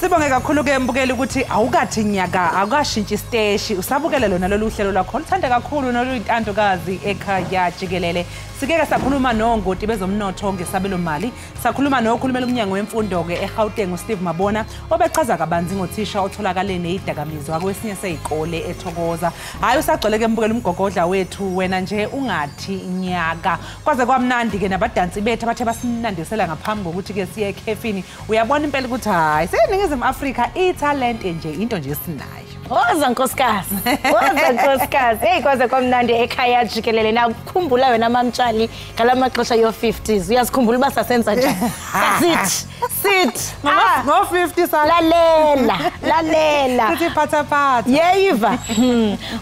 Sibonge kakhulu ke mbukeli ukuthi awukathi nyaka akashintshi isiteshi usabukele lona lolu hlelo lakho lithanda kakhulu noluyintandokazi Ekhaya Jikelele. Sikeke sakhuluma nongoti bezomnotho ngesabelo mali, sakhuluma nokhulumela umnyango wemfundo ke eGauteng uSteve Mabona obechaza kabanzi ngothisha otholakale nezidakamizwa kwesinye sezikole eThokoza. Hayi usagcwele ke mbukeli umgogodla wethu wena nje ungathi nyaka. Kwaze kwamnandi ke nabadansi bethu abathe basinandisela ngaphambi kokuthi ke siye ekhefini. Uyabona impela ukuthi hayi seNingizimu Afrika italent nje into nje sinayo. Woza nkosikazi. Woza nkosikazi. Hey kwaze kwamnandi Ekhaya Jikelele na ukukhumbula wena mamtshali ngalamaxesha yo50s. Uyasikhumbula basasenza njani? Sit. Mama ngo50 sa lalela. Sithi phatha. Yeyiva.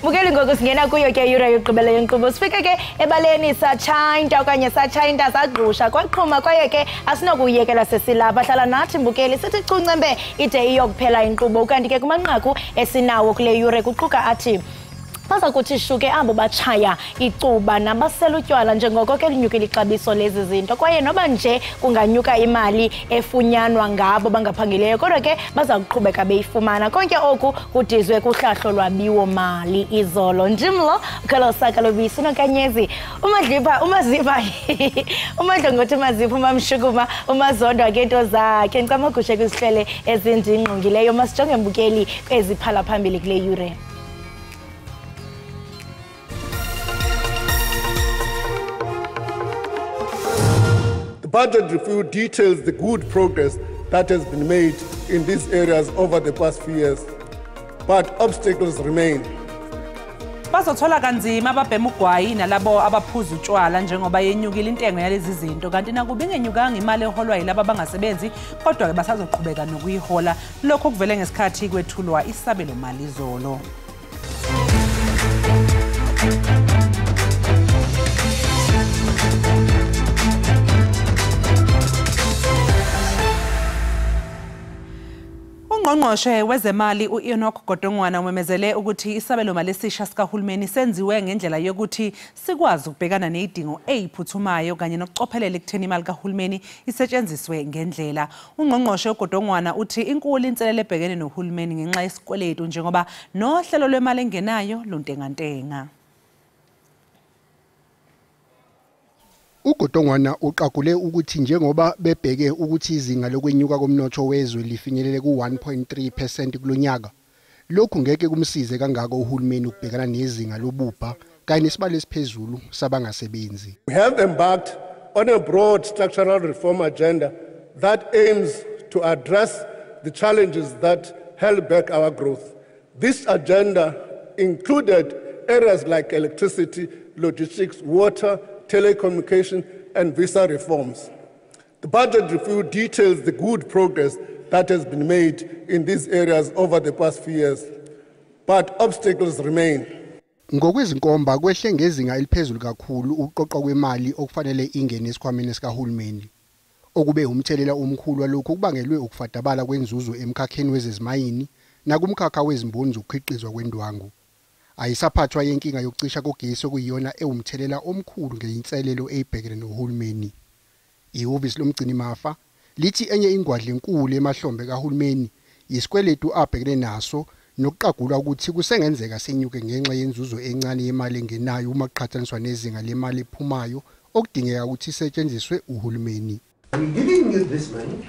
Mukeli ngoku singena kuyo ke yura yoqhubela yenkqubo. Sifike ke ebaleni satshinta okanye satshinta sagqusha kwaqhuma kwaye ke asinokuyekela sesilapha hlala nathi mbukeli sithi cuncembe ide iyokuphela inkqubo kanti ke kumanqaku esinawo kule yure kuquka athi baza kuthi shuke abo batshaya icuba nabasela utywala njengoko ke linyukile ixabiso lezi zinto kwaye noba nje kunganyuka imali efunyanwa ngabo bangaphangeleyo kodwa ke baza kuqhubeka beyifumana konke oku kudizwe kuhlahlo lwabiwo mali izolo njimlo khalo saka lobisi nokanyezi umaziva umadlongothi mazipha umamshukuma umazondwa ngento zakhe ncamagushe kwisihlele ezindingqongileyo masijonge mbukeli eziphala phambili kule yure. The budget review details the good progress that has been made in these areas over the past few years, but obstacles remain. Bazothola kanzima ababhema ugwayi nalabo abaphuza utshwala njengoba yenyukile intengo yalezi zinto kanti nakuba ingenyukanga imali eholwa yilabo abangasebenzi kodwa ke basazoqhubeka nokuyihola lokho kuvele ngesikhathi kwethulwa isabelo mali izolo. Ungqongqoshe wezemali uEnoch Godongwana umemezele ukuthi isabelo mali esisha sikahulumeni senziwe ngendlela yokuthi sikwazi ukubhekana nezidingo eziphuthumayo kanye nokucophelela ekutheni imali kahulumeni isetshenziswe ngendlela. Ungqongqoshe uGodongwana uthi inkulu inselele ebhekene nohulumeni ngenxa yesikweletu njengoba nohlelo lwemali engenayo luntengantenga. uGodongwana uqagule ukuthi njengoba bebheke ukuthi izinga lokwenyuka komnotho wezwe lifinyelele ku1.3% kulonyaka lokhu ngeke kumsize kangako uhulumeni ukubhekana nezinga lobubha kanye nesibalo esiphezulu sabangasebenzi. We have embarked on a broad structural reform agenda that aims to address the challenges that held back our growth. This agenda included areas like electricity, logistics, water, telecommunication and visa reforms. The budget review details the good progress that has been made in these areas over the past few years, but obstacles remain. Ngokwezinkomba kwehle ngezinga eliphezulu kakhulu ukuqoqwa kwemali okufanele ingene esikhwameni sikahulumeni. Okube umthelela omkhulu walokho kubangelwe ukufadabala kwenzuzo emkhakheni wezezimayini nakumkhakha wezimboni zokukhiqizwa kwendwangu. Ayisaphathwa yenkinga yokucisha kogesi okuyiyona ewumthelela omkhulu ngeinselelo eyibhekene nohulumeni. Ihhovisi lomgcini mafa lithi enye ingwadla enkulu emahlombe kahulumeni yisikweletu abhekene naso nokuqagula ukuthi kusengenzeka senyuke ngenxa yenzuzo encane yemali engenayo uma kuqhathaniswa nezinga lemali ephumayo okudingeka ukuthi isetshenziswe uhulumeni. Giving you this money,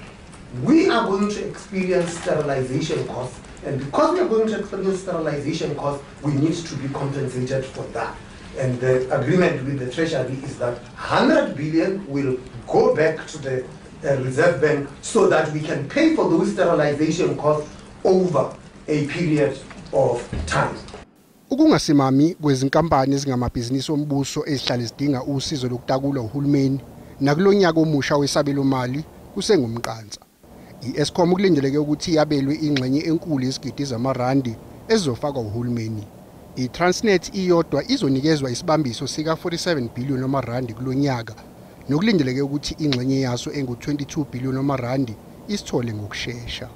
we are going to experience sterilization costs. And because we are going to experience sterilization costs, we need to be compensated for that. And the agreement with the Treasury is that 100 billion will go back to the Reserve Bank so that we can pay for those sterilization costs over a period of time. Ukungasimami kwezinkampani ezingamabhizinisi ombuso ezihlala zidinga usizo lokutakulwa uhulumeni nakulonyaka omusha wesabelo mali kusengumqansa. iEskom kulindeleke ukuthi yabelwe ingxenye enkulu yesigidi zamarandi ezofakwa uhulumeni. iTransnet iyodwa izonikezwa isibambiso sika 47 billion amarandi kulonyaka nokulindeleke ukuthi ingxenye yaso engu 22 billion amarandi isithole ngokusheshsha.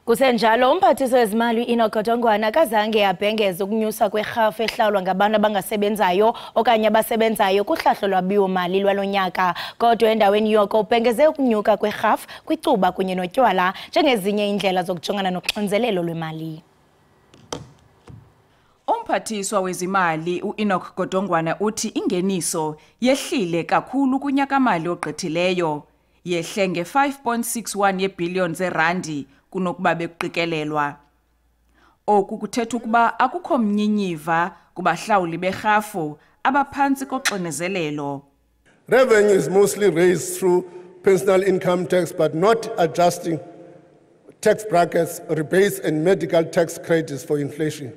Kusenjalo umphathiso wezimali uInokotongwana kazange abhengeze ukunyusa kwerhafu ehlawulwa ngabantu abangasebenzayo okanye abasebenzayo kuhlahlo lwabiwo-mali lwalo nyaka. Kodwa endaweni yoko ubhengeze ukunyuka kwerhafu kwicuba kunye notywala njengezinye iindlela zokujongana noxinzelelo lwemali. Umphathiswa wezimali uInokotongwana uthi ingeniso yehlile kakhulu kunyaka-mali ogqithileyo, yehle nge-5.61 yeebhiliyoni zeerandi kunokuba bekuqikelelwa. Oku kuthetha ukuba akukho mnyinyiva kubahlawuli berhafu abaphantsi koxinezelelo. Revenue is mostly raised through personal income tax, but not adjusting tax brackets, rebates and medical tax credits for inflation.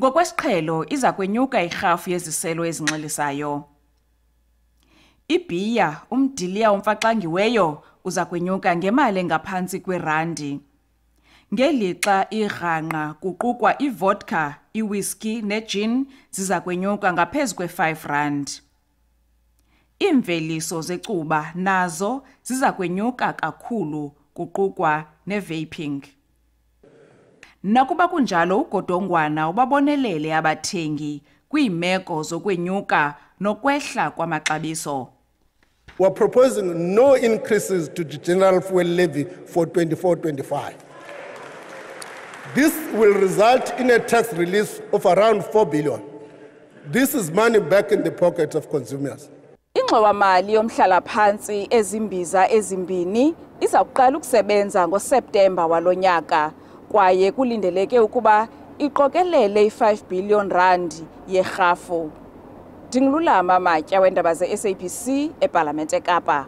Ngokwesiqhelo iza kwenyuka irhafu yeziselo ezinxilisayo. Ibhiya, umdiliya omfaxangiweyo, uza kwenyuka ngemali engaphantsi kwerandi. Ngelixa irhanqa kuqukwa ivodka, iwhisky negin ziza kwenyuka ngaphezu kwe-R5. Iimveliso zecuba nazo ziza kwenyuka kakhulu, kuqukwa nevaping. Nakuba kunjalo uGodongwana ubabonelele abathengi kwiimeko zokwenyuka nokwehla kwamaxabiso. We're proposing no increases to the general fuel levy for 24-25. This will result in a tax release of around 4 billion. This is money back in the pockets of consumers. Ingxowa-mali yomhlala-phantsi ezimbiza ezimbini iza kuqala ukusebenza ngoSeptemba walo nyaka, kwaye kulindeleke ukuba iqokelele i-5 billion rand yerhafu. Ndingululama Matya weendaba ze-SABC eParlamente eKapa.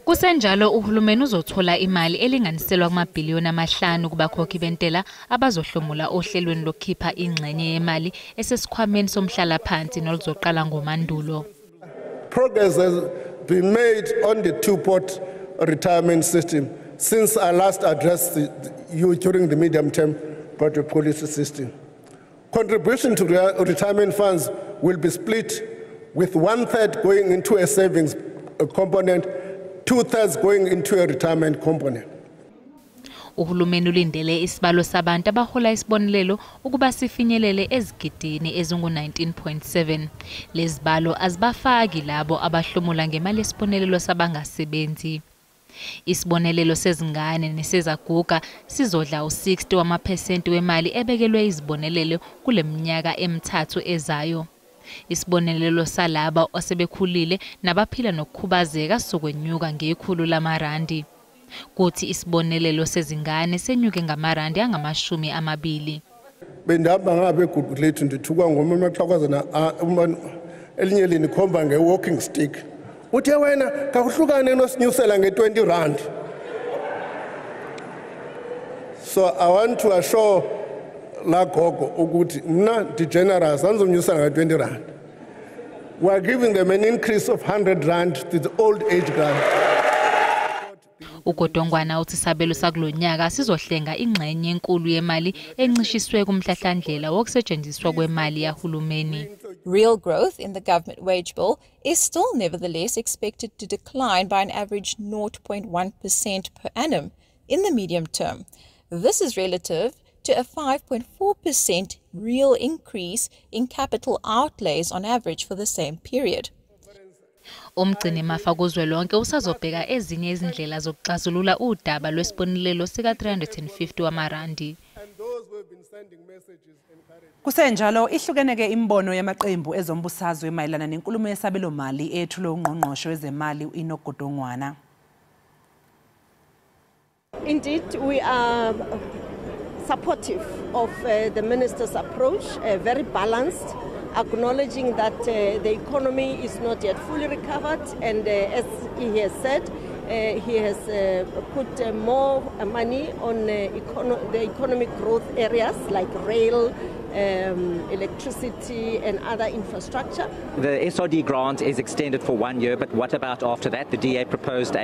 Kusenjalo uhulumeni uzothola imali elinganiselwa kumabhiliyoni amahlanu kubakhokhi bentela abazohlomula ohlelweni lokukhipha ingxenye yemali esesikhwameni somhlala-phansi noluzoqala ngoMandulo. Progress has been made on the two-pot retirement system since I last addressed you during the medium-term budget policy system. Contribution to retirement funds will be split, with 1/3 going into a savings component, 2/3 going into a retirement component. Uhulumeni ulindele isibalo sabantu abahola isibonelelo ukuba sifinyelele ezigidini ezingu-19.7. Lezibalo azibafaki labo abahlomula ngemali yesibonelelo sabangasebenzi. Isibonelelo sezingane nesezaguga sizodla u-60 wamaphesenti wemali ebekelwe izibonelelo kule minyaka emithathu ezayo. Isibonelelo salaba osebekhulile nabaphila nokukhubazeka sokwenyuka ngekhulu lamarandi. Kuthi isibonelelo sezingane senyuke ngamarandi angama-20. Bendihamba ngabe eGugulethu ndithukwa ngomama exhakazana elinye linikhomba nge-walking stick. Uthe wena kakuhlukane nosinyusela nge-20 rand. So I want to assure la gogo ukuthi mna di-generous anizonyusela nge-20 rand. We are giving them an increase of 100 rand to the old age grant. uGodongwana uthi isabelo sakulonyaka sizohlenga ingxenye enkulu yemali encishiswe kumhlahlandlela wokusetshenziswa kwemali yahulumeni. Real growth in the government wage bill is still nevertheless expected to decline by an average 0.1% per annum in the medium term. This is relative to a 5.4% real increase in capital outlays on average for the same period. Umgcini mafa kuzwelonke usazobheka ezinye izindlela zokuxazulula udaba lwesibonelelo sika-350 wamarandi. Kusenjalo ihlukeneke imbono yamaqembu ezombusazwe mayelana nenkulumo yesabelo mali ethulwe ungqongqoshe wezemali uInokotongwana. Indeed, we are supportive of the minister's approach, very balanced, acknowledging that the economy is not yet fully recovered, and as he has said, he has put more money on the economic growth areas like rail, electricity and other infrastructure. The SRD grant is extended for 1 year, but what about after that? The DA proposed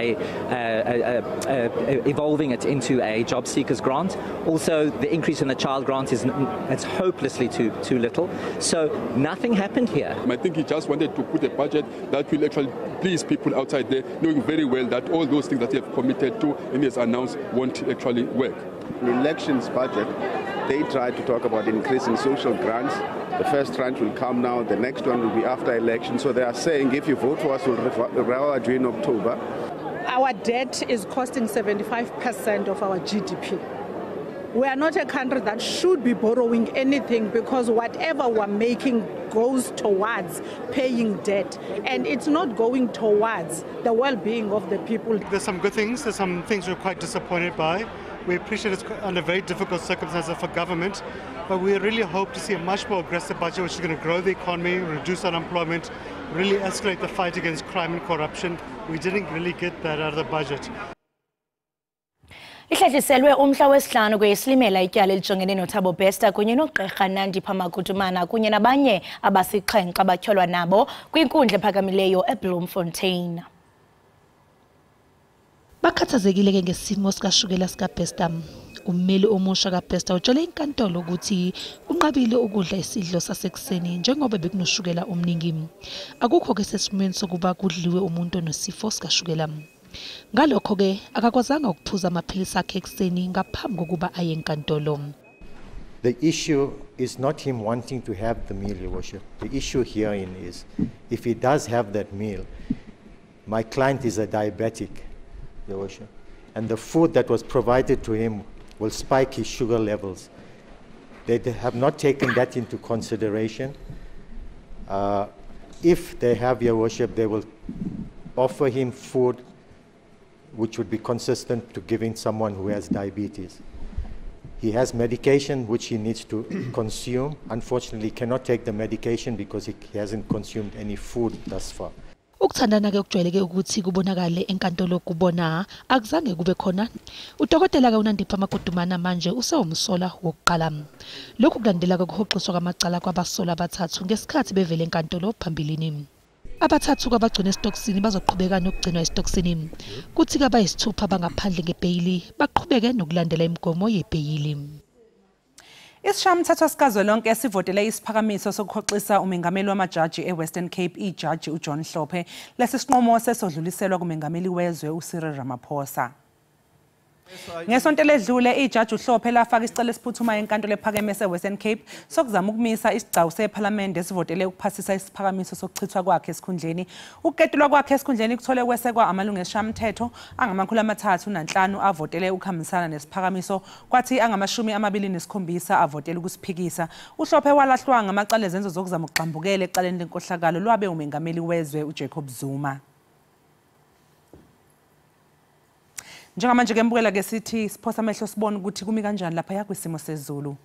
evolving it into a job seekers grant. Also, the increase in the child grant it's hopelessly too little. So nothing happened here. I think he just wanted to put a budget that will actually please people outside there, knowing very well that all those things that he has committed to and he has announced won't actually work. The elections budget, they tried to talk about increasing social grants. The first tranche will come now, the next one will be after election. So they are saying if you vote for us, we'll rather do in October. Our debt is costing 75% of our GDP. We are not a country that should be borrowing anything because whatever we're making goes towards paying debt, and it's not going towards the well-being of the people. There's some good things, there's some things we're quite disappointed by. We appreciate it's under very difficult circumstances for government, but we really hope to see a much more aggressive budget which is going to grow the economy, reduce unemployment, really escalate the fight against crime and corruption. We didn't really get that out of the budget. Ihlejiselwe umhla wesihlanu kwesilimela ityala elijongene noThabo Bester kunye noGqirha Nandi Phamakutumana kunye nabanye abasixhenxe abatyholwa nabo kwinkundla ephakamileyo eBloemfontein. Bakhathazekile ke ngesimo sikashukela sikaBester. Ummeli omusha kaBester utshele inkantolo ukuthi unqabile ukudla isidlo sasekuseni njengoba bekunoshukela omningi. Akukho ke sesimweni sokuba kudliwe umuntu onesifo sikashukela. Ngalokho ke akakwazanga ukuphuza amaphilisi akhe ekuseni ngaphambi kokuba aye enkantolo. The issue is not him wanting to have the meal, Your Worship. The issue herein is if he does have that meal, my client is a diabetic, Your Worship, and the food that was provided to him will spike his sugar levels. They have not taken that into consideration. If they have, Your Worship, they will offer him food which would be consistent to giving someone who has diabetes. He has medication which he needs to consume. Unfortunately, he cannot take the medication because he hasn't consumed any food thus far. Ukuthandana ke ukujwayeleke ukuthi kubonakale enkantolo kubona akuzange kube khona. Udokotela ke uNandi Phamakutumana manje usewumsola wokuqala. Lokhu kulandela ukuhoxiswa kwamacala kwabasola abathathu ngesikhathi bevele enkantolo phambilini. Abathathu kwabagcina esitokisini bazoqhubeka nokugcinwa esitokisini. Kuthi ke bayisithupha bangaphandle ngebheyili baqhubeke nokulandela imigomo yebheyili. Isishayi-mthetho sikazwelonke sivotele isiphakamiso sokuhoxisa umengameli wamajaji eWestern Cape ijaji uJohn Hlophe. Lesi sinqumo sesodluliselwa kumengameli wezwe uCyril Ramaphosa. Ngesonto ledlule ijaji uHlophe lafaka isicelo esiphuthumayo enkantolo ephakeme eWestern Cape sokuzama ukumisa isigcawu seParliament esivotele ukuphasisa isiphakamiso sokuchithwa kwakhe esikhundleni. Ukuketulwa kwakhe esikhundleni kuthole kwesekwa amalungu esishayi-mthetho angama-505 avotele ukuhambisana nesiphakamiso kwathi angama-27 avotele ukusiphikisa. uHlophe walahlwa ngamacala ezenzo zokuzama ukugxambukela ecaleni lenkohlakalo lwabe umengameli wezwe uJacob Zuma. Njengamanje ke mbukela ke sithi siphosa amehlo sibone ukuthi kumi kanjani lapha yakwisimo sezulu.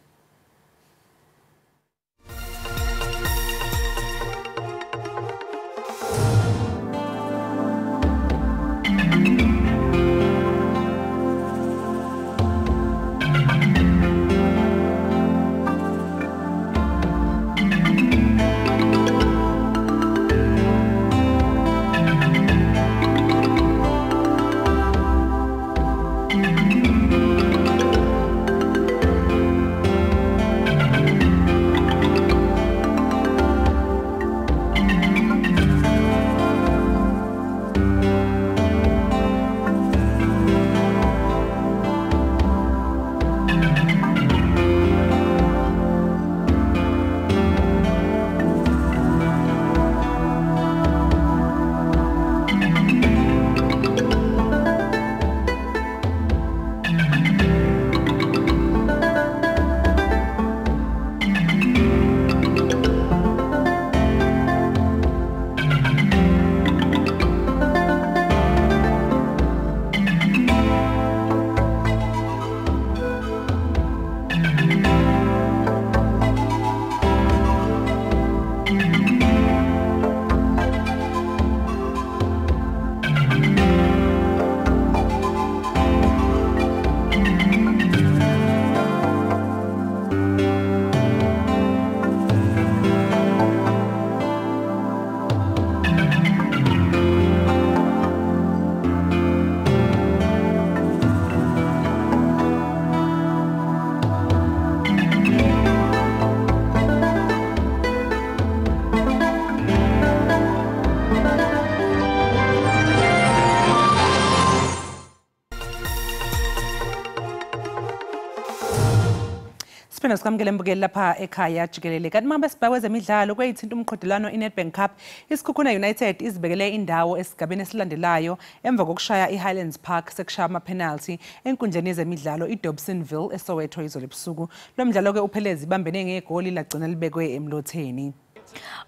Siphinde sikwamukele mbukeli lapha ekhaya Jikelele. Kanti manje sibheka kwezemidlalo kweyithinta umqhudelwano iNedbank Cup. Isikhukhuna United izibekele indawo esigabeni esilandelayo emva kokushaya iHighlands Park sekushaya ama-penalty enkundleni yezemidlalo iDobsonville eSoweto izolo ebusuku. Lo mdlalo ke uphelezi ibambene ngegoli lagcina libekwe emlotheni.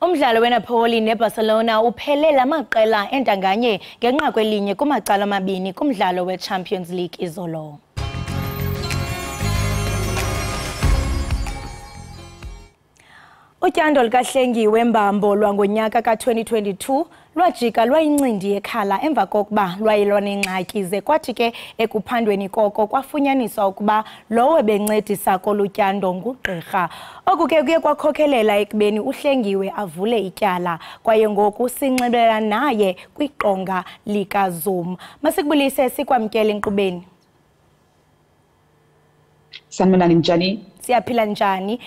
Umdlalo weNapoli neBarcelona uphelele amaqela entanganye ngenxa kwelinye kumacala amabini kumdlalo weChampions League izolo. Utyando lukahlengiwe mbambo lwangonyaka ka-2022 lwajika lwayincindi yekhala emva kokuba lwayilwa nengxaki ze kwathi ke ekuphandweni koko kwafunyaniswa ukuba lowo bencedisa kolutyando ngugqirha. Oku ke kuye kwakhokhelela ekubeni uhlengiwe avule ityala kwaye ngoku sinxibela naye kwiqonga likaZoom. Masikubulise sikwamkele enkqubeni. Sanibonani njani? Siyaphila njani?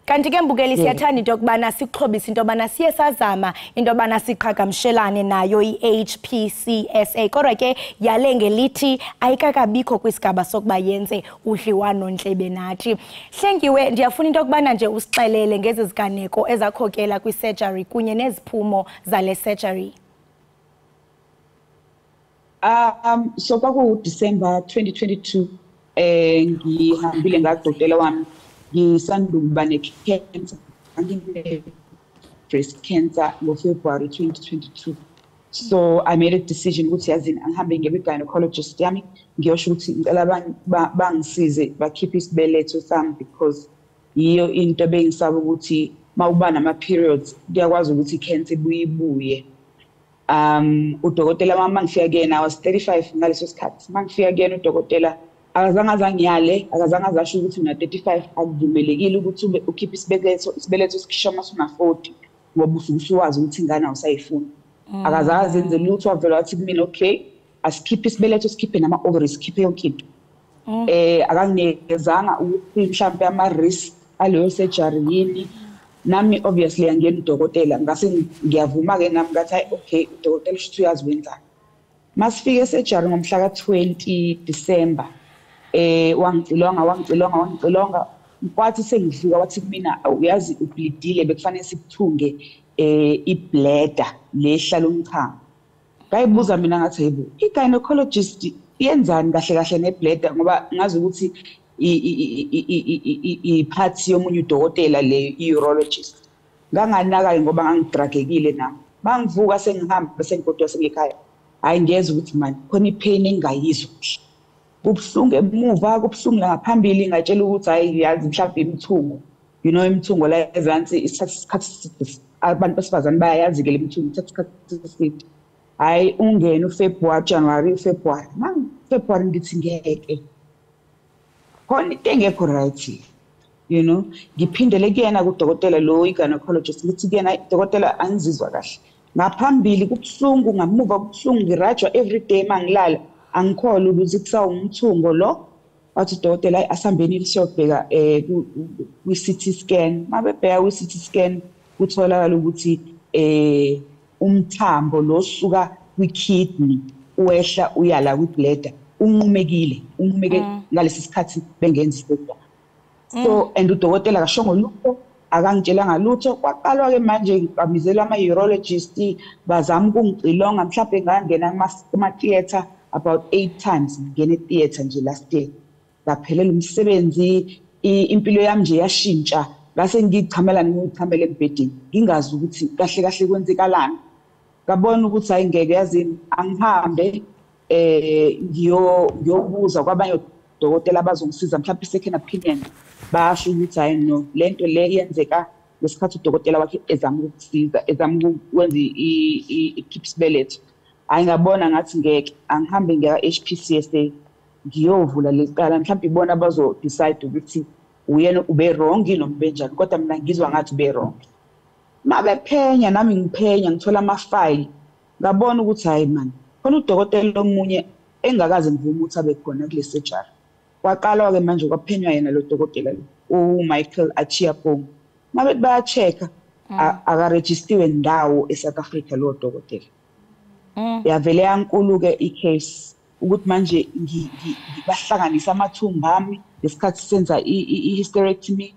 Kanti ke mbukeli siyathanda into yokubana sixhobisa into yobana siye sazama into yobana siqhagamshelane nayo i-HPCSA kodwa ke yale ngelithi ayikakabikho kwisigaba sokuba yenze udliwano-ndlebe nathi. Hlengiwe, ndiyafuna into yokubana nje usixelele ngezi ziganeko ezakhokela kwi-surgery kunye neziphumo zale surgery. So kwaku-December 2022 ngihambile ngakudokotela wami ngisandukuba ne-cancer, breast cancer ngo-February 2022. So I made a decision ukuthi yazini angihambe ngiye kwi-gynecologist yami ngiyosho ukuthi ngicela bangisize bakhiphe isibeletho sami because yiyo into bengisaba ukuthi mawuba nama-periods kuyakwazi ukuthi i-cancer ibuye. Udokotela mama ngifika kuyena, I was 35 ngaleso sikhathi. Mangifika kuyena udokotela akazange azangiyale, akazange azasho ukuthi una 35 akuvumelekile ukuthi ukhiphe isibeletho sikhishwa uma suna 40 ngoba usuwazi ukuthi ingane awusayifuni. Akazange azenze lutho, wavela wathi kumina okay asikhiphe isibeletho sikhiphe nama-ovaries sikhiphe yonke into. Akanginekezanga ukuthi mhlawumbe ama-risk aleyo surgery yini. Nami obviously angiyena udokotela ngase ngiyavuma-ke nami ngathi hayi okay udokotela shuthi uyazi wenzani. Masifike esurgery ngomhla ka-20 December wangicilonga kwathi sengidlika wathi kumina uyazi ubleedile bekufanele sikuthunge ibladder lehlala umchamo. Ngayibuza mina ngathi yebo i-gynecologist yenzani kahle kahle nebladder ngoba ngazi ukuthi iphathi yomunye udokotela le i-urologist. Nganganaka ngoba ngangidragekile nami. Bangivuka sengihamba sengigodwa sengikhaya. Hayi ngiyeza ukuthi manje khona ipain engayizwa. Kubuhlungu emuva, kubuhlungu ngaphambili ngatshela ukuthi hayi yazi mhlawumbe imithungo. You know imithungo la ezansi isikhathi abantu besifazane bayayazi ke le mithungo isikhathi eside. Hayi ungena uFebruary, January, February. February ngithi ngeke. Khona into engekho right. You know, ngiphindele kuyena kudokotela lo i-gynecologist ngithi kuyena dokotela angizizwa kahle. Ngaphambili kubuhlungu ngamuva kubuhlungu ngirajwa every day mangilala angikholwa ukuthi kusawumthungo lo. Wathi udokotela asambeni siyobheka kwi-CT scan. Mabebheka kwi-CT scan kutholakala ukuthi umthambo lo suka kwi-kidney uwehla uyala kwi-bladder unqumeke ngalesi sikhathi bengenza isibhedlela. So and udokotela kashongo lutho akangitshelanga lutho. Kwaqalwa ke manje ngibamizelwa ama-urologist bazama ukungicilonga mhlawumbe ngangena kuma-theatre about 8 times ngene theatre nje last year. Ngaphelela umsebenzi impilo yami nje yashintsha ngase ngichamela embedeni ngingazi ukuthi kahle kahle kwenzekalani. Ngabona ukuthi hayi ngeke yazini angihambe ngiyobuza kwabanye odokotela abazongisiza mhlawumbe second opinion basho ukuthi hayi no lento le yenzeka ngesikhathi udokotela wakhe ezama ukusiza ezama ukwenza ikhiphe isibeletho. Hayi ngabona ngathi ngeke angihambe ngiya-HPCSA ngiyovula lecala mhlawumbe ibona bazo decide ukuthi uyena ube wrong noma benjani kodwa mina ngizwa ngathi ube wrong. Mabephenya nami ngiphenya ngithola ama-file ngabona ukuthi hayi man khona udokotela omunye engakaze ngivume ukuthi abe khona kule surgery. Kwaqalwa ke manje kwaphenywa yena lo dokotela uMichael Achiapong. Mabe baya-check akarejistiwe ndawo eSouth Africa lo dokotela. Yavele yankulu ke i-case ukuthi manje ngibahlanganisa amathumba ami ngesikhathi senza i-hysterectomy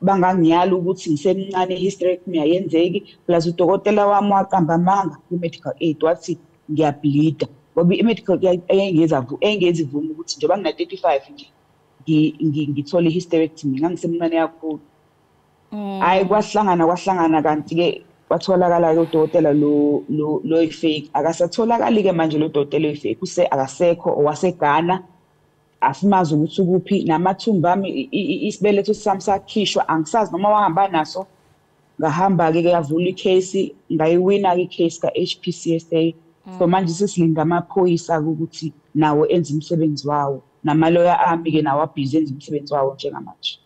bangangiyala ukuthi ngisemncane i-hysterectomy ayenzeki plus udokotela wami waqamba amanga ku-medical aid wathi ngiyableeda ngoba i-medical aid engezi ivuma ukuthi njengoba ngina-35 nje ngithole i-hysterectomy ngangisemncane kakhulu. Hayi kwahlangana kanti-ke kwatholakala-ke udokotela lo fake akasatholakali-ke manje lo dokotela oyi-fake akasekho owaseGhana asimazi ukuthi ukuphi namathumba ami isibeletho sami sakhishwa angisazi noma wahamba naso ngahamba-ke yavula i-case ngayiwina-ke i-case ka-HPCSA so manje sesilinda amaphoyisa-ke ukuthi nawo enze umsebenzi wawo namaloya ami-ke nawo abhizi enze umsebenzi wawo njengamanje.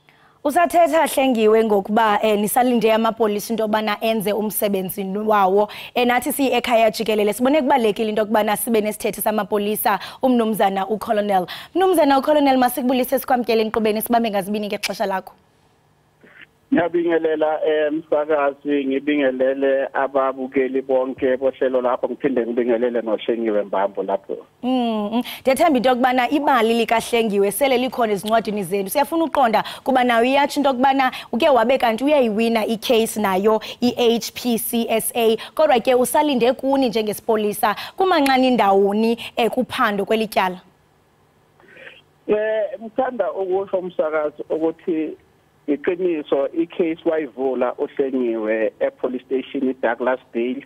Usathetha Hlengiwe ngokuba nisalinde amapolisi into yobana enze umsebenzi wawo nathi siyi-Ekhaya Jikelele sibone kubalekile into yokubana sibe nesithethe samapolisa umnumzana uColonel. Mnumzana uColonel masikubulise sikwamkele enkqubeni sibambe ngazibini ngexesha lakho. Ngiyabingelela msakazi ngibingelele ababukeli bonke bohlelo lapho ngiphinde ngibingelele noHlengiwe Mbambo lapho. Ndiyathemba into yokubana ibali likaHlengiwe sele likhona ezincwadini zenu. Siyafuna uqonda kuba nawe iyatsho into yokubana uke wabe kanti uyayiwina i-case nayo i-HPCSA kodwa ke usalinde kuni njengesipolisa kumanxani ndawoni kuphando kwelityala. Ngithanda ukusho umsakazi ukuthi iqiniso i-case wayivula uHlengiwe police station Douglas Dale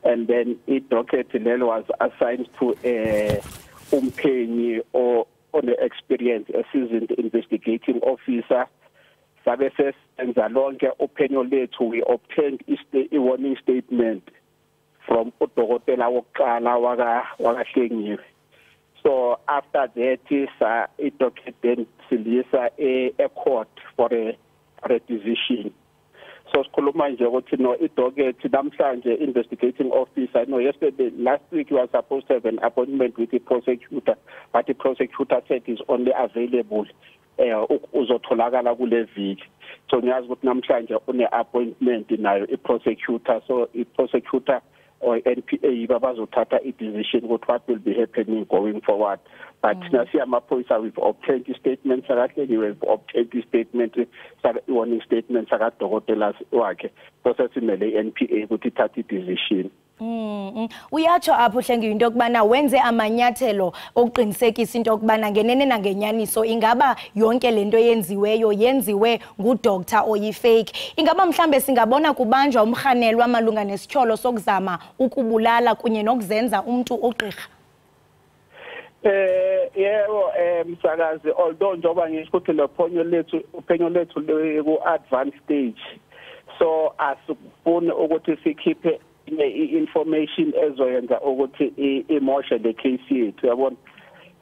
and then i-docket lelo was assigned to umphenyi on the experience a seasoned investigating officer. Sabe sesenza lonke uphenyo lethu we obtained a warning statement from udokotela wokuqala wakaHlengiwe. So after that, a docket then silisa a court for a decision. So sikhuluma nje ukuthi no i-docket namhlanje investigating officer no yesterday last week he was supposed to have an appointment with the prosecutor but the prosecutor said is only available uzotholakala kule viki. So ngiyazi ukuthi namhlanje une appointment nayo i-prosecutor so i-prosecutor or NPA bazothatha i-decision what will be happening going forward. But nasi amaphoyisa we've obtained the statement sakaHlengiwe we've obtained the statement warning statement sakadokotela wakhe so sesimele i-NPA ukuthi ithathe i-decision. Uyatsho apho Hlengiwe into yokubana wenze amanyathelo okuqinisekisa into yokubana ngenene nangenyaniso ingaba yonke lento yenziwe ngudoctor oyi-fake. Ingaba mhlambe singabona kubanjwa umrhanelwa malunga nesityholo sokuzama ukubulala kunye nokuzenza umuntu ogqirha. Yebo msakazi although njoba ngisho ukuthi uphenyo lethu ku-advanced stage so asifuni ukuthi sikhiphe i-information ezoyenza ukuthi imoshe le case yethu yabona.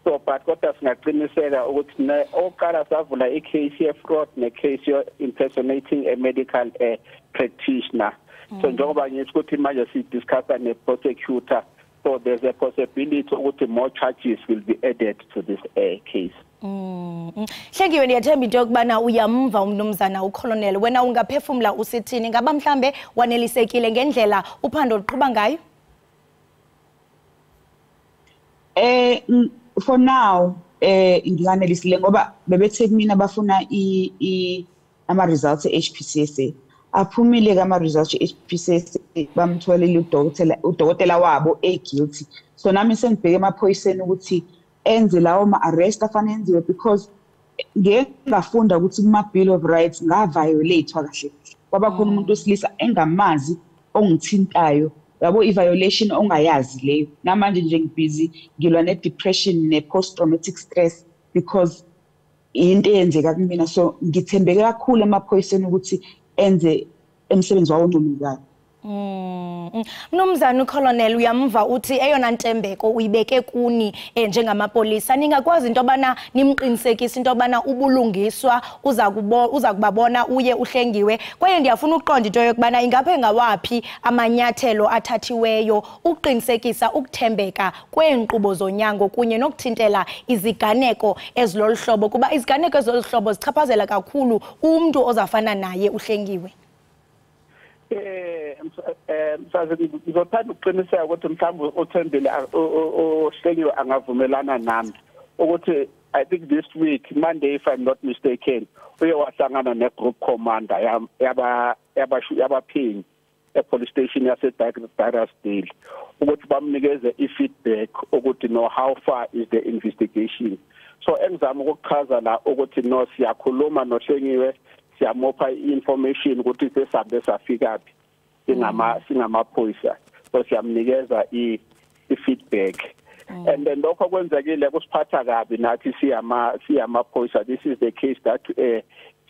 So but kodwa singaqiniseka ukuthi oqala savula i-case ye-fraud ne-case impersonating a medical practitioner. So njengoba ngisho ukuthi manje si-discussa ne-prosecutor so there's a possibility ukuthi more charges will be added to this case. Hlengiwe ndiyathemba into yokubana uyamva umnumzana uColonel wena ungaphefumla usithini ngaba mhlambe wanelisekile ngendlela uphando luqhuba ngayo? For now ngiyanelisile ngoba bebethe kumina bafuna ama results e-HPCSA aphumile kama results e-HPCSA bamtholile udokotela wabo guilty so nami sengibheke emaphoyiseni ukuthi enze lawo ma-arrest afanele enziwe because ngeke ngafunda ukuthi kuma-bill of rights ngaviolate-wa kahle kwaba khona umuntu wesilisa engamazi ongithintayo yabo i-violation ongayazi leyo namanje nje ngibhizi ngilwa ne-depression ne-post-traumatic stress because into eyenzeka kumina so ngithembeke kakhulu emaphoyiseni ukuthi enze emsebenzi wawo oncomekayo. Mnumzana uColonel uyamva uthi eyona ntembeko uyibeke kuni njengamapolisa ningakwazi into yobana nimqinisekise into yobana ubulungiswa uza kubabona uye uHlengiwe kwaye ndiyafuna uqonda into yokubana ingaphe ngawaphi amanyathelo athathiweyo uqinisekisa ukuthembeka kweenkqubo zonyango kunye nokuthintela iziganeko ezilolu hlobo kuba iziganeko ezilolu hlobo zichaphazela kakhulu umuntu ozafana naye uHlengiwe. msazi ngizothanda ukuqiniseka ukuthi mhlawumbe uThembile ohleliwe angavumelana nami ukuthi I think this week Monday if I'm not mistaken uye wahlangana ne-group commander yabaphenyi e-police station yase-Darasdale ukuthi bamnikeze i-feedback ukuthi no how far is the investigation. So engizama ukuchaza la ukuthi no siyakhuluma noHlengiwe siyamopha i-information ukuthi sesabe safikaphi singamaphoyisa so siyamnikeza i-feedback. And then lokho kwenzekile kusiphatha kabi nathi siyamaphoyisa. This is the case that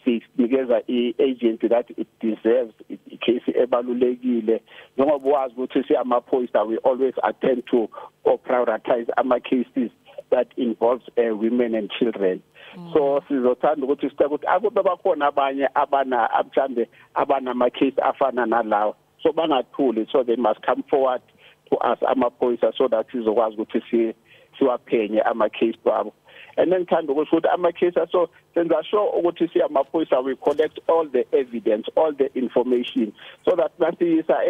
sinikeza i-agent that it deserves i-case ebalulekile njengoba wazi ukuthi siyamaphoyisa we always attend to or prioritize ama-cases that involves women and children. So sizothanda ukuthi ukuthi akube bakhona abanye mhlambe abanama-case afana nalawo so bangathuli so they must come forward to us amaphoyisa so that sizokwazi ukuthi siwaphenye ama-case wabo. And then thanda ukuthi ama-case so senza sure ukuthi siyamaphoyisa we collect all the evidence, all the information so that nasiyisa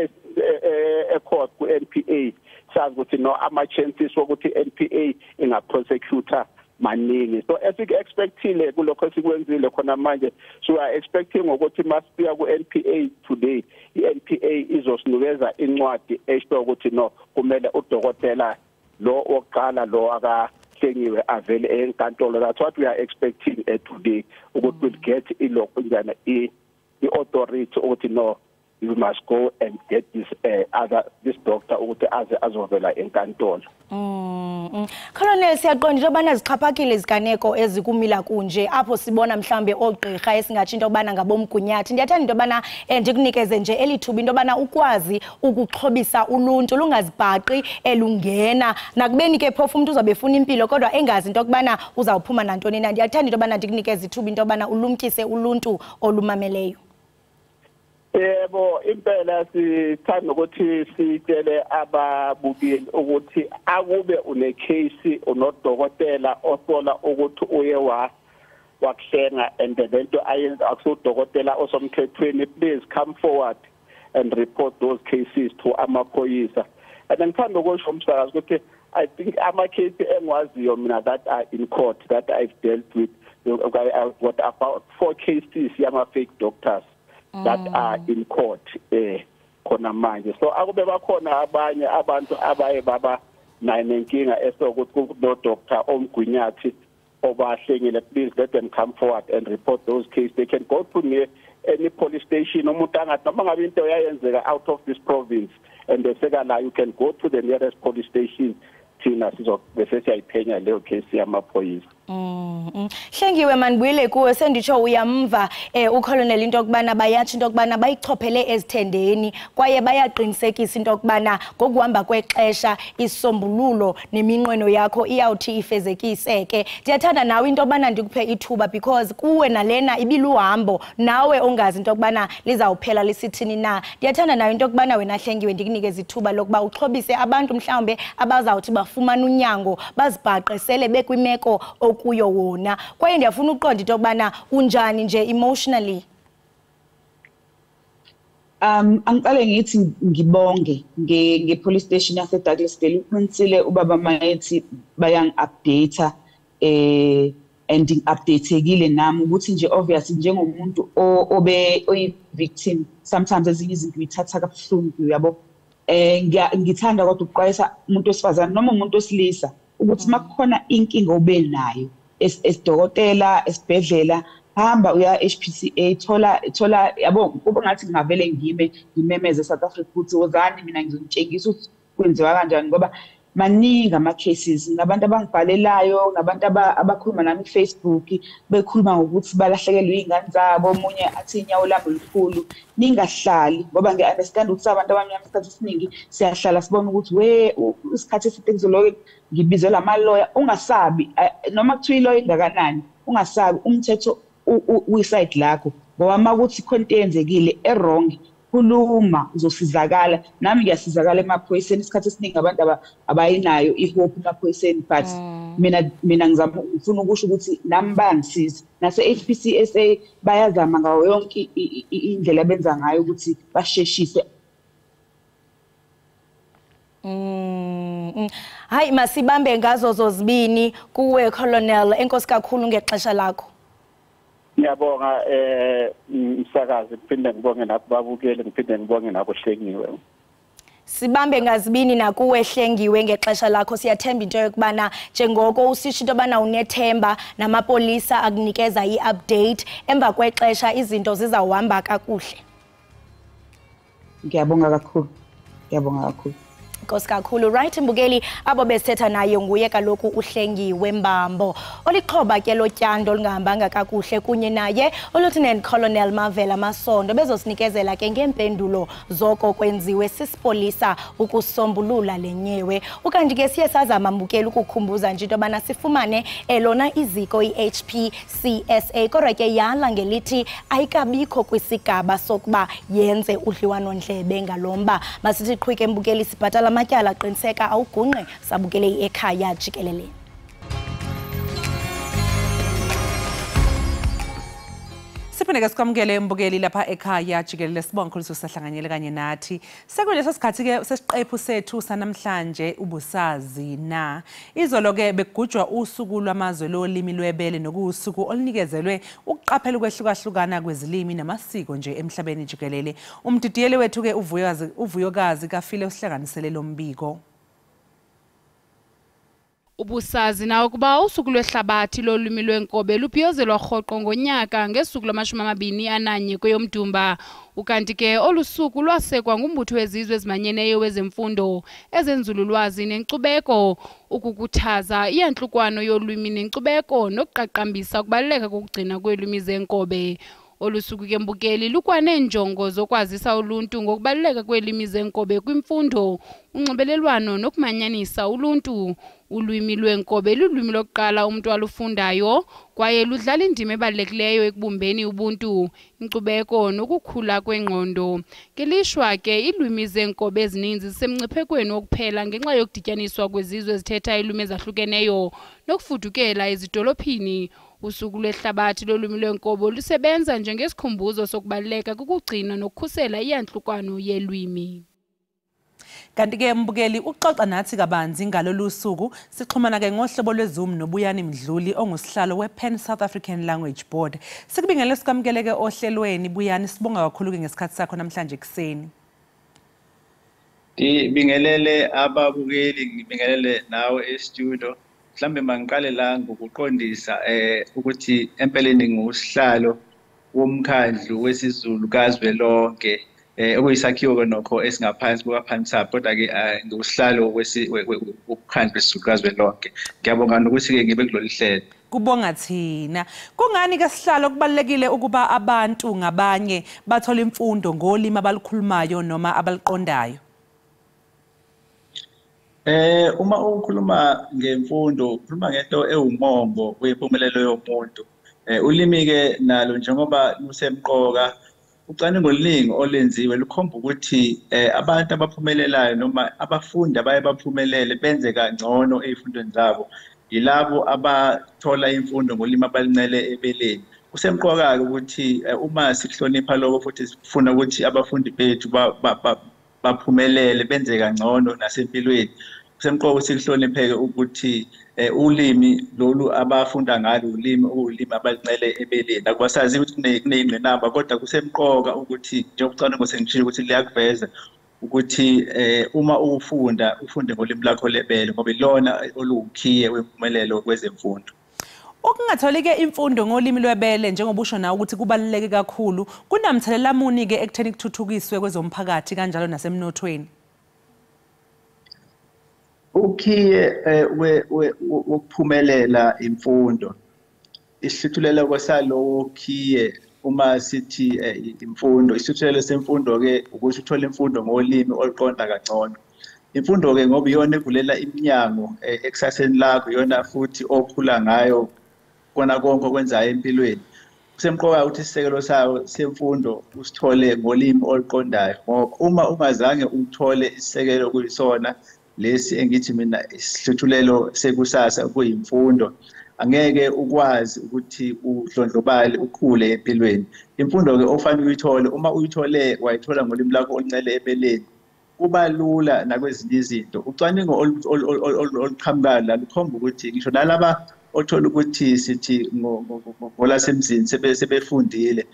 e-court ku-NPA sazi ukuthi no ama-chances wokuthi NPA inga-prosecutor maningi. So esike-expectile kulokho esikwenzile khona manje so we are expecting ukuthi masibuya ku-NPA today i-NPA izosinikeza incwadi esho ukuthi no kumele udokotela lo oqala lo akaHlengiwe avele enkantolo. That's what we are expecting today ukuthi we'll get ilokho i-authority ukuthi no you must go and get this doctor ukuthi azovela enkantolo. Colonel siyaqonda into yobana zixhaphakile iziganeko ezikumila kunje apho sibona mhlambe ogqirha esingatsho into yobana ngabomgunyathi. Ndiyathanda into yobana ndikunikeze nje elithuba into yobana ukwazi ukuxhobisa uluntu lungazibhaqi elungena nakubeni ke phofu umuntu uzabe efuna impilo kodwa engazi into yokubana uzawuphuma nantoni na. Ndiyathanda into yobana ndikunikeze ithuba into yobana ulumkise uluntu olumameleyo. Yebo impela sithanda ukuthi sitshele ababukeli ukuthi akube une case unodokotela osola ukuthi uye wakuhlenga and lento ayenza akusudokotela osomthethweni please come forward and report those cases to amaphoyisa. And ngithanda ukusho umsakazi ukuthi I think ama-case engwaziyo mina that are in court that I've dealt with I've got about 4 cases yama-fake doctors that are in court khona manje. So akube bakhona abanye abantu abaye baba nenkinga esokuthi no doctor omgunyathi obahlengile please let them come forward and report those cases. They can go to any police station umuntu angathi noma ngabe into yayenzeka out of this province and they say la you can go to the nearest police station thina sizobese siyayiphenya leyo case yamaphoyisa. Hlengiwe manibuyele kuwe senditsho uyamva uColonel into yokubana bayathi into yokubana bayichophele ezithendeni kwaye bayaqinisekisa into yokubana ngokuhamba kwexesha isombululo neminqweno yakho iyawuthi ifezekiseke. Ndiyathanda nawe into yokubana ndikuphe ithuba because kuwe nalena ibiluhambo nawe ongazi into yokubana lizawuphela lisithini na. Ndiyathanda nawe into yokubana wena Hlengiwe ndikunikeza ithuba lokuba uxhobise abantu mhlawumbe abazawuthi bafumana unyango bazibhaqe sele bekwimeko okuyo wona kwaye ndiyafuna uqonda into yokubana unjani nje emotionally. Angiqale ngithi ngibonge nge-police station yase-Douglasdale uqinisile ubaba mayethi bayang-update and updateekile nami ukuthi nje obviously njengomuntu oyi-victim sometimes ezinye izinto uyithatha kabuhlungu yabo. Ngithanda kodwa ukuqwayisa umuntu wesifazane noma umuntu wesilisa ukuthi makukhona inkinga obe nayo esidokotela esibhedlela hamba uya HPCA thola yabo kube ngathi ngavele ngimemeze South Africa ukuthi wozani mina ngizonitshengisa ukuthi kwenziwa kanjani ngoba maningi ama-cases nabantu abangibhalelayo nabantu abakhuluma nami Facebook bekhuluma ngokuthi balahlekelwe iy'ngane zabo omunye athi inyawo lami likhulu. Ningahlali ngoba ngi-understand ukuthi abantu abamnyama isikhathi esiningi siyahlala sibona ukuthi isikhathi eside kuzoloke ngibizela amaloya. Ungasabi noma kuthiwa iloya ingakanani ungasabi umthetho uyiside lakho ngoba uma kuthi khona into eyenzekile e-wrong khuluma uzosizakala. Nami ngiyasizakala emaphoyiseni isikhathi esiningi abantu abayinayo ihope emaphoyiseni but mina ngizama ngifuna ukusho ukuthi nami bangisiza nase-HPCSA bayazama ngawo yonke indlela benza ngayo ukuthi basheshise. Hayi masibambe ngazo zozibini kuwe Colonel, enkosi kakhulu ngexesha lakho. Ngiyabonga umsakazi, ngiphinde ngibonge nakubabukeli, ngiphinde ngibonge nakuhlengiwe. Sibambe ngazibini nakuwe Hlengiwe ngexesha lakho. Siyathemba into yokubana njengoko usisho into yobana unethemba namapolisa akunikeza i-update emva kwexesha izinto zizawuhamba kakuhle. Ngiyabonga kakhulu. Nkosi kakhulu. Right mbukeli, abo besetha naye nguye kaloku uHlengiwe Mbambo. Olixhoba ke lotyando lingahambanga kakuhle kunye naye uLieutenant Colonel Mavela Masondo bezosinikezela ke ngempendulo zoko kwenziwe sisipolisa ukusombulula lenyewe. Ukanti ke siye sazama mbukeli ukukhumbuza nje into yobana sifumane elona iziko i-HPCSA kodwa ke yala ngelithi ayikabikho kwisigaba sokuba yenze udliwano ndlebe ngalomba. Masithi qhwike mbukeli sibhatala matyala qiniseka awugungqe sabukele i-Ekhaya Jikelele. Siphinde sikwamukele mbukeli lapha ekhaya Jikelele, sibonga kakhulu sisahlanganyele kanye nathi. Sekuleso sikhathi ke sesiqephu sethu sanamhlanje ubusazi na. Izolo ke bekugujwa usuku lwamazwe lolimi lwebele nokusuku olunikezelwe ukuqaphela ukwehlukahlukana kwezilimi namasiko nje emhlabeni jikelele. Umdidiyeli wethu ke uvuyokazi kafile usihlanganisele lo mbiko. Ubusazi nawo kuba usuku lwehlabathi lolwimi lwenkobe lubhiyozelwa rhoqo ngonyaka ngesuku lama-21 kweyomDumba. Ukanti ke olusuku lwasekwa ngumbutho wezizwe ezimanyeneyo wezemfundo, ezenzululwazi nenkcubeko ukukhuthaza iyantlukwano yolwimi nenkcubeko nokuqaqambisa ukubaluleka kokugcina kweelwimi zenkobe. Olusuku ke mbukeli lukwaneenjongo zokwazisa uluntu ngokubaluleka kweelwimi zenkobe kwimfundo, unxibelelwano nokumanyanisa uluntu. Ulwimi lwenkobe lulwimi lokuqala umntu alufundayo kwaye ludlala indima ebalulekileyo ekubumbeni ubuntu, inkcubeko nokukhula kwengqondo. Ngelishwa ke iilwimi zenkobe ezininzi zisemngciphekweni wokuphela ngenxa yokudityaniswa kwezizwe ezithetha iilwimi ezahlukeneyo nokufudukela ezidolophini. Usuku lwehlabathi lolwimi lwenkobe lusebenza njengesikhumbuzo sokubaluleka kukugcina nokukhusela iyantlukwano yelwimi. Kanti ke mbukeli uxoxa nathi kabanzi ngalolu suku sixhumana ke ngohlobo lweZoom noBuyani Mdluli ongusihlalo wePan South African Language Board. Sikubingele sikamkele ke ohlelweni Buyani, sibonga kakhulu ke ngesikhathi sakho namhlanje ekseni. Ngibingelele ababukeli, ngibingelele nawe e-studio. Mhlambe mangiqale la ngokuqondisa ukuthi empeleni ngusihlalo womkhandlu wesizulu kazwelonke okuyisakhiwo nokho esingaphansi kukaPhansap, kodwa ke ngusihlalo womkhandlu wesizulu kazwelonke. Ngiyabonga nokuthi ke ngibe kulolu hlelo. Kubonga thina. Kungani ke sihlalo kubalekile ukuba abantu ngabanye bathola imfundo ngolimi abalukhulumayo noma abaliqondayo? Uma ukhuluma ngemfundo, ukhuluma ngento ewumongo wempumelelo yomuntu. Ulimi ke nalo njengoba lusemqoka, ucwaningo oluningi olenziwe lukhomba ukuthi abantu abaphumelelayo noma abafundi abaye baphumelele benze kangcono ezifundweni zabo yilabo abathola imfundo ngolimi abalincele ebeleni. Kusemqoka ke ukuthi uma sihlonipha lokho futhi sifuna ukuthi abafundi bethu baphumelele benze kangcono nasempilweni, kusemqoka ukuthi sihlonipheke ukuthi ulimi lolu abafunda ngalo ulimi abalincele ebeleni. Akubasazi ukuthi kuneyingqinamba kodwa kusemqoka ukuthi njengokucwaningo sengishilo ukuthi liyakuveza ukuthi uma ufunde ngolimi lakho lebele ngoba ilona oluwukhiye wempumelelo kwezemfundo. Ukungatholi ke imfundo ngolimi lwebele njengoba usho nawe ukuthi kubaluleke kakhulu, kunamthelela muni ke ekutheni kuthuthukiswe kwezomphakathi kanjalo nasemnothweni? Ukhiye wokuphumelela imfundo, isihluthulelo kwesalo ukhiye uma sithi imfundo, isihluthulelo semfundo ke ukuthi uthola imfundo ngolimi oluqonda kangcono. Imfundo ke ngoba iyona evulela iminyango ekusaseni lakho, iyona futhi okhula ngayo kona konke okwenzayo empilweni. Kusemqoka ukuthi isisekelo sawo semfundo usithole ngolimi oluqondayo ngoba uma ungazange uthole isisekelo kuyisona lesi engithi mina isihluthulelo sekusasa kuyimfundo, angeke ukwazi ukuthi udlondlobale ukhule empilweni. Imfundo ke ofanele uyithole uma uyithole wayithola ngolimi lakho oluncele ebeleni kuba lula nakwezinye izinto. Ucwaningo oluqhamukayo la lukhomba ukuthi ngisho nalaba othola ukuthi sithi ngolasemzini sebefundile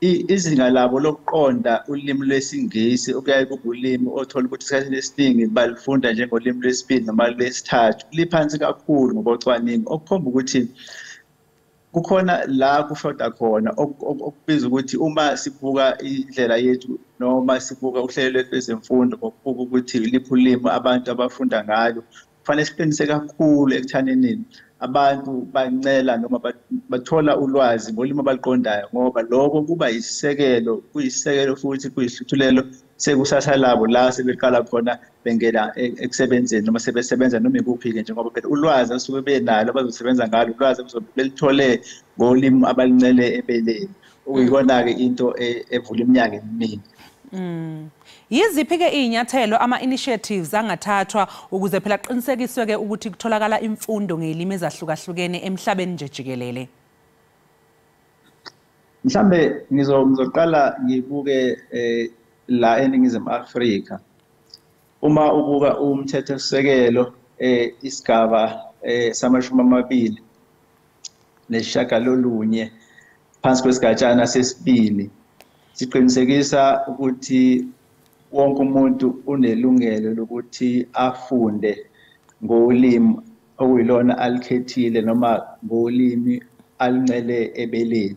izinga labo lokuqonda ulimi lwesingisi okuyaye kube ulimi othola ukuthi isikhathini esiningi balifunda njengolimi lwesibili noma lwesithathu liphansi kakhulu ngokocwaningo okukhomba ukuthi kukhona la kushoda khona okubiza ukuthi uma sibuka indlela yethu noma sibuka uhlelo lwethu lwezemfundo ngokubuka ukuthi iliphi ulimi abantu abafunda ngalo kufanele siqinise kakhulu ekuthaneni abantu bancela noma bathola ulwazi ngolimi abaliqondayo ngoba lokho kuba isisekelo kuyisekelo futhi kuyihluthulelo sekusasa labo la sebeqala khona bengena ekusebenzeni noma sebesebenza noma ikuphi-ke njengoba phela ulwazi asuke benalo abazosebenza ngalo ulwazi belithole ngolimi abalincele ebeleni okuyikona-ke into evula iminyaka eminingi. Yiziphi-ke iy'nyathelo ama-initiatives angathathwa ukuze phela qinisekiswe-ke ukuthi kutholakala imfundo ngey'limi ezahlukahlukene emhlabeni nje jikelele? Mhlambe ngizoqala ngibuke la eNingizimu Afrika. Uma ubuka umthethosisekelo isigaba sama-29 phansi kwesigatshana sesibili siqinisekisa ukuthi wonke umuntu unelungelo lokuthi afunde ngolimi okuyilona alikhethile noma ngolimi alincele ebeleni.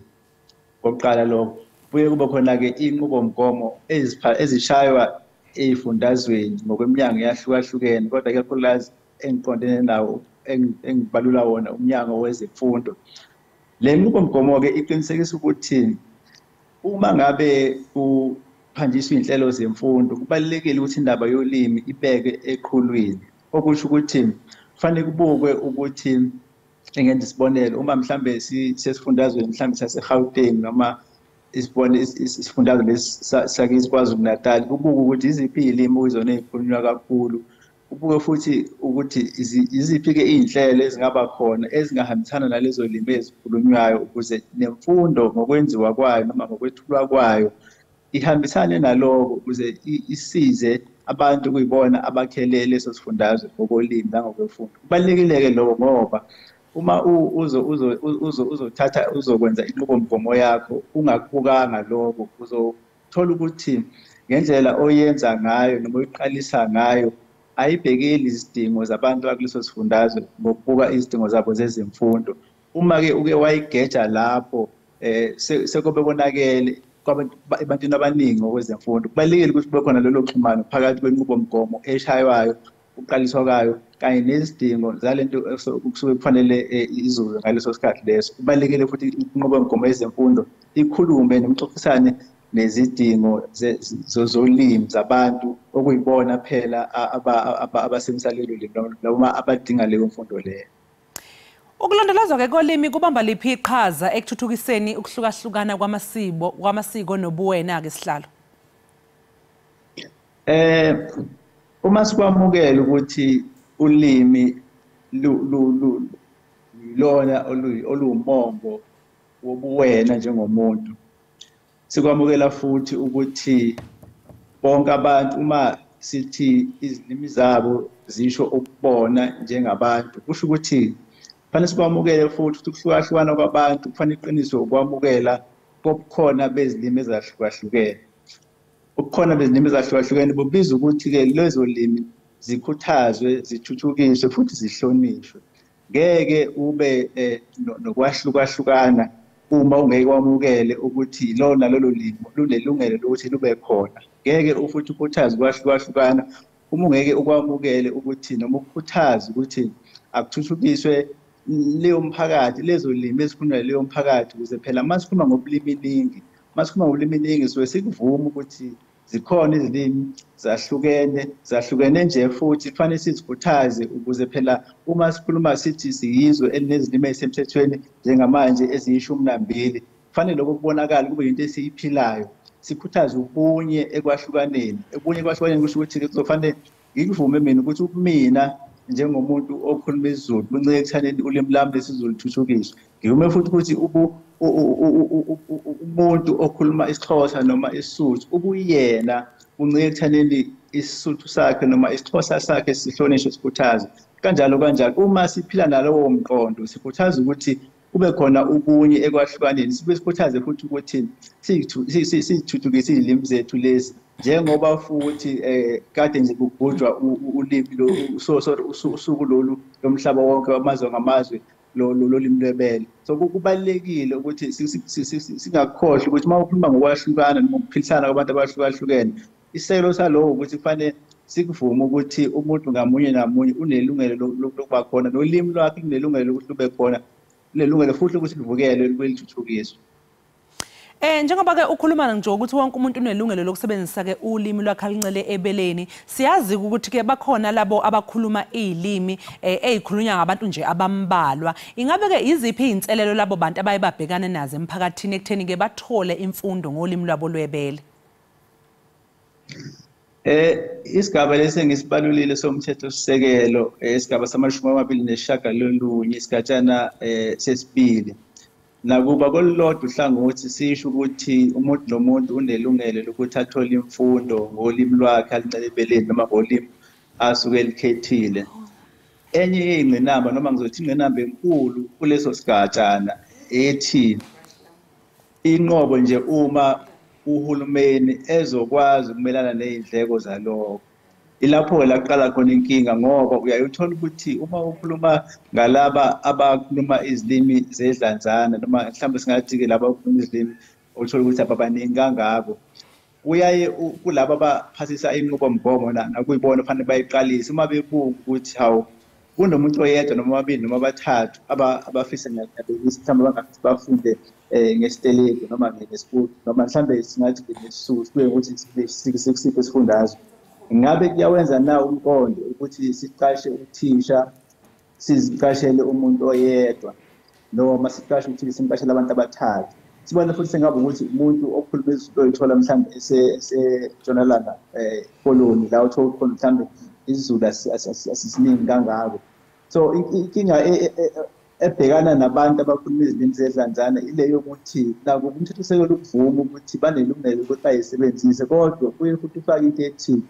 Oqala lokho buye kube khona-ke inqubomgomo ezishaywa ey'fundazweni ngokweminyango eyahlukahlukene kodwa ikakhulukazi engiqondene nawo engibalula wona umnyango wezemfundo. Le nqubomgomo-ke iqinisekisa ukuthi uma ngabe kuhanjiswa iy'nhlelo zemfundo kubalulekile ukuthi indaba yolimi ibeke eqhulwini okusho ukuthi kufanele kubukwe ukuthi engenza isibonelo uma mhlambe sesifundazweni mhlambe sase-Gauteng noma isifundazwe lesi sakithi KwaZulu-Natal kubuke ukuthi iziphi iy'limi okuyizona ey'khulunywa kakhulu kubuke futhi ukuthi iziphi-ke iy'nhlelo ezingaba khona ezingahambisana nalezo limi ezikhulunywayo ukuze nemfundo ngokwenziwa kwayo noma ngokwethulwa kwayo ihambisane naloko ukuze isize abantu kuyibona abakhele leso sifundazwe ngokolimi nangokwemfundo. Kubalulekile-ke lokho ngoba uma uzothatha uzokwenza inqubomgomo yakho ungakubukanga lokho uzothola ukuthi ngendlela oyenza ngayo noma oyiqalisa ngayo ayibhekeli izidingo zabantu bakuleso sifundazwe ngokubuka izidingo zabo zezemfundo. Uma-ke uke wayigeja lapho sekobe konakele ebantwini abaningi ngokwezemfundo. Kubalulekile ukuthi kube khona lolo xhumano phakathi kwenqubomgomo eshaywayo ukuqaliswa kwayo kanye nezidingo zalento kusuke kufanele izuzwe ngaleso sikhathi leso. Kubalulekile futhi inqubomgomo yezemfundo ikhulume nomxoxisane nezidingo zolimi zabantu okuyibona phela abasemsalelo limi noma abadinga leyo mfundo leyo. Ukulondolozwa-ke kolimi kubamba liphi iqhaza ekuthuthukiseni ukuhlukahlukana kwamasiko nobuwena-ke sihlalo? Uma sikwamukela ukuthi ulimi lona oluwumongo wobuwena njengomuntu, sikwamukela futhi ukuthi bonke abantu uma sithi izilimi zabo zisho ukubona njengabantu kusho ukuthi kufanele sikwamukele futhi ukuhlukahlukana kwabantu kufanele iqiniswe ukwamukela kobukhona bezilimi ezahlukahlukene. Ubukhona bezilimi ezahlukahlukene bubiza ukuthi-ke lezo limi zikhuthazwe zithuthukiswe futhi zihlonishwe. Ngeke ube nokwahlukahlukana uma ungeke wamukele ukuthi lona lolo limi lunelungelo lokuthi lube khona. Ngeke futhi ukhuthaze ukwahlukahlukana uma ungeke ukwamukele ukuthi noma ukukhuthaze ukuthi akuthuthukiswe leyo mphakathi lezo limi ezikhulunywa leyo mphakathi ukuze phela masikhuluma ngobulimi iningi suke sikuvuma ukuthi zikhona izilimi zahlukene nje futhi kufanele sizikhuthaze ukuze phela uma sikhuluma sithi siyizwe elinezilimi ezisemthethweni njengamanje eziyi12 kufanele lokho kubonakala kube into esiyiphilayo sikhuthaze ubunye ekwahlukaneni kusho ukuthi kuzofanele ngikuvume mina ukuthi mina njengomuntu okhuluma isiZulu kuncike ekuthaneni ulimi lami lesiZulu lithuthukiswe. Ngivume futhi ukuthi umuntu okhuluma isiXhosa noma isiSuthu ubuyena kuncike ekuthaneni isiSuthu sakhe noma isiXhosa sakhe sihlonishwe sikhuthaze. Kanjalo uma siphila nalowo mqondo sikhuthaza ukuthi kube khona ubunye ekwahlukaneni, sibe sikhuthaze futhi ukuthi sithuthukise izilimi zethu lezi, njengoba futhi kade nje kugujwa ulimi usuku lolu lomhlaba wonke wamazwe ngamazwe lolimi lwebele. So kubalulekile ukuthi singakhohlwa ukuthi uma ukhuluma ngokwahlukana noma ukuphilisana kwabantu abahlukahlukene, iselo salowo ukuthi kufanele sikuvume ukuthi umuntu ngamunye namunye unelungelo lokuba khona, nolimi lwakhe lunelungelo lokuthi lube khona, lunelungelo futhi ukuthi luvukelwe lwelithuthukiswe. Njengoba-ke ukhuluma nje ukuthi wonke umuntu unelungelo lokusebenzisa-ke ulimi lwakhe aluncele ebeleni, siyazi ukuthi-ke bakhona labo abakhuluma iy'limi ey'khulunywa ngabantu nje abambalwa. Ingabe-ke iziphi iy'nselelo labo bantu abaye babhekane nazo emphakathini ekutheni-ke bathole imfundo ngolimi lwabo lwebele? Isigaba lesi engisibalulile somthethosisekelo, isigaba sama-29 isigatshana sesibili, nakuba kolulodwa uhlangothi sisho ukuthi umuntu nomuntu unelungelo lokuthi athole imfundo ngolimi lwakhe aluncele ebeleni noma ngolimi asuke elikhethile. Enye yey'ngqinamba noma ngizothi ingqinamba enkulu kuleso sigatshana ethi inqobo nje uma uhulumeni ezokwazi ukumelana nezindleko zalokho. Ilapho laqala khona inkinga, ngoba uyayithola ukuthi uma ukhuluma ngalaba abakhuluma izilimi zedlanzana noma mhlawumbe singathi-ke laba abakhuluma izilimi othola ukuthi ababaningi kangako, kuyaye kulaba abaphasisa inqubomgomo nakuyibona kufanele bayiqalise uma bebuka ukuthi hawu kunomuntu oyedwa noma ababili noma abathathu abafisa mhlawumbe bangafisa bafunde ngesiteleki noma ngesibhuku noma mhlawumbe singathi ngesisusu, kuye ukuthi sikusiphi isifundazwe. Ngabe kuyawenza na umqondo ukuthi siqashe uthisha, siziqashele umuntu oyedwa, noma siqashe uthisha simqashele abantu abathathu? Sibona futhi sengabe ukuthi umuntu okhuluma isiZulu oyithola mhlawumbe eseNtshonalanga koloni la uthola khona mhlawumbe isiZulu asisiningi kangako. So inkinga ebhekana nabantu abakhuluma izilimi zedlanzana ile yokuthi nakuba umthethosisekelo ukuvuma ukuthi banelungelo ukuthi bayisebenzise, kodwa kuye futhi ufake into ethi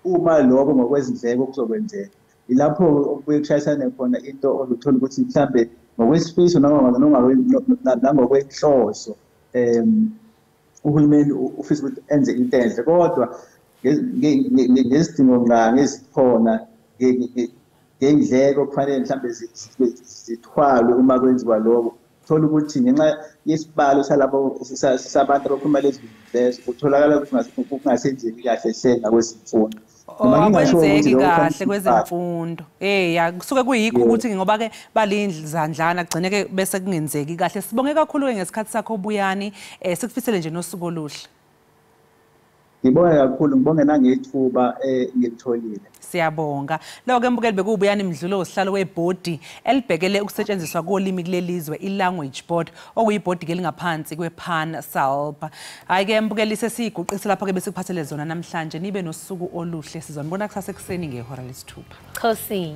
uma lokho ngokwezindleko kuzokwenzeka. Ilapho okubuye kushayisane khona into oluthola ukuthi mhlambe ngokwesifiso nangokwenhloso uhulumeni ufisa ukuthi enze into enhle, kodwa ngezidingo ngqangi ezikhona ngey'ndleko kufanele mhlambe zithwalwe uma kwenziwa lokho. Uthola ukuthi ngenxa yesibalo sabantu abakhuluma lezi lezo kutholakala ukuthi kungasenzeki kahle hlenga kwezimfundo. Akwenzeki kahle kwezemfundo. Kusuke kuyikho ukuthi ngoba-ke balindlazandlana kugcine-ke bese kungenzeki kahle. Sibonge kakhulu-ke ngesikhathi sakho Buyani, sikufisele nje nosuku oluhle. Ngibonge kakhulu, ngibonge nangethuba ngilitholile. Siyabonga. Lo-ke mbukeli bekuwuBuyani Mdlulo, usihlalo webhodi elibhekele ukusetshenziswa kolimi kulelizwe, i-Language Board, okuyibhodi-ke elingaphansi kwe-Pan-SALB. Hhayi-ke mbukeli sesiyiguqise lapho-ke besikuphathele zona namhlanje. Nibe nosuku oluhle, sizonibona kusasa ekuseni ngehora lesithupha. Khosi.